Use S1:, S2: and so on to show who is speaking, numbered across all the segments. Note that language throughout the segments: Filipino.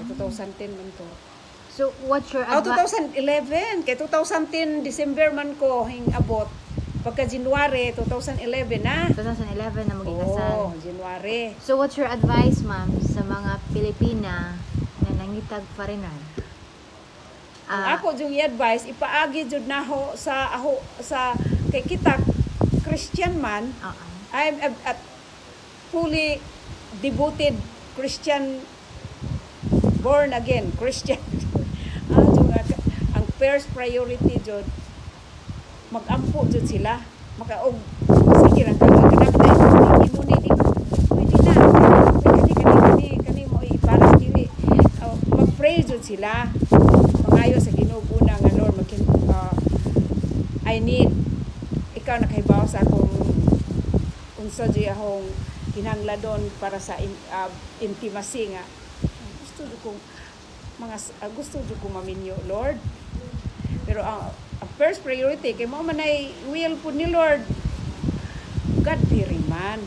S1: 2010 man ko.
S2: So, what's your advice?
S1: 2011. Kaya 2010, December man ko hing abot. Pagka January, 2011 na.
S2: 2011 na magikasal.
S1: Oo, January.
S2: So, what's your advice, ma'am, sa mga Pilipina na nangitag foreigner?
S1: Ako yung advice, ipaagi jud naho sa kay kita Christian man. I'm a fully devoted Christian, born again Christian. Ang first priority jud magampo jud sila. Makaog sige ra kanang inuni di pwede na. Kani mo iparas dili. Mag-pray jud sila. Mangayo sa Ginoo una nga Lord I need ikaw nakahibaw sa akong unsa jud akong kinahangladon para sa intimacy nga gusto jud ko maminyo Lord. Pero ang first priority kay mao man ay will pud ni Lord, God fearing man.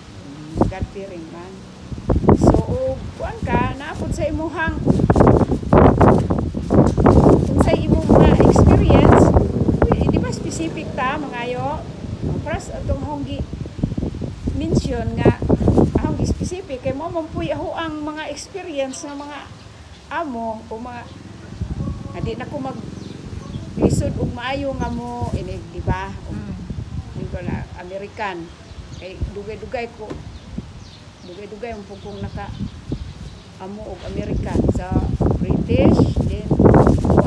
S1: So kuan ka naapod sa imuhang unsay imong mga experience, di ba specific ta mangayo para sa atong honggi mention nga ahong specific kay mo mampuy aho ang mga experience ng mga amo o mga di na ko mag lisod og maayo nga mo ini di ba ko na American kay dugay-dugay ang pugong naka amo og American sa British then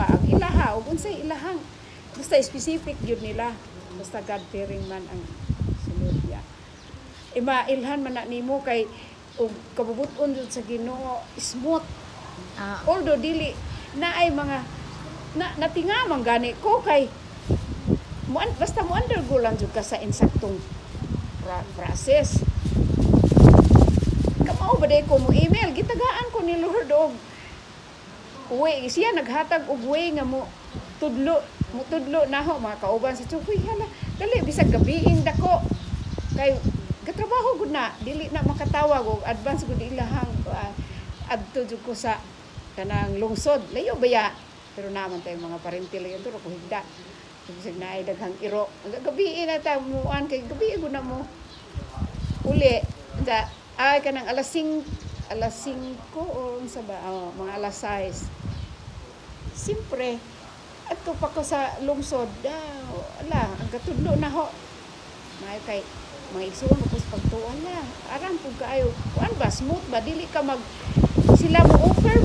S1: ang ilaha ug unsay ilahang basta specific gyud nila basta God fearing man ang sunod niya. Mailhan man na nimo kay og kabubuton jud sa Ginoo smooth. Although dili na ay mga natingamang gani ko kay basta mo undergo lang jud ka sa insaktong process. Kamao ba day ko mo email gitagaan ko ni Lord og way siya naghatag og way nga mo tudlo naho mga kauban sa tukoy hala dali bisag gabiing dako kay gatrabaho gud na dili na makatawag og advance gud ilahang adto jud ko sa kanang lungsod layo baya pero naman tay mga parentil yun turo ko higda bisag naay daghang iro gabiin na ta muan kay gabi gud na mo uli da ay kanang alas 5 o unsa ba mga alas 6 simpre ato pa ko sa lungsod ala ang katudlo na ho may kay mga igsoon mo pagtuan na aram pug kaayo kuan ba smooth ba dili ka mag sila mo offer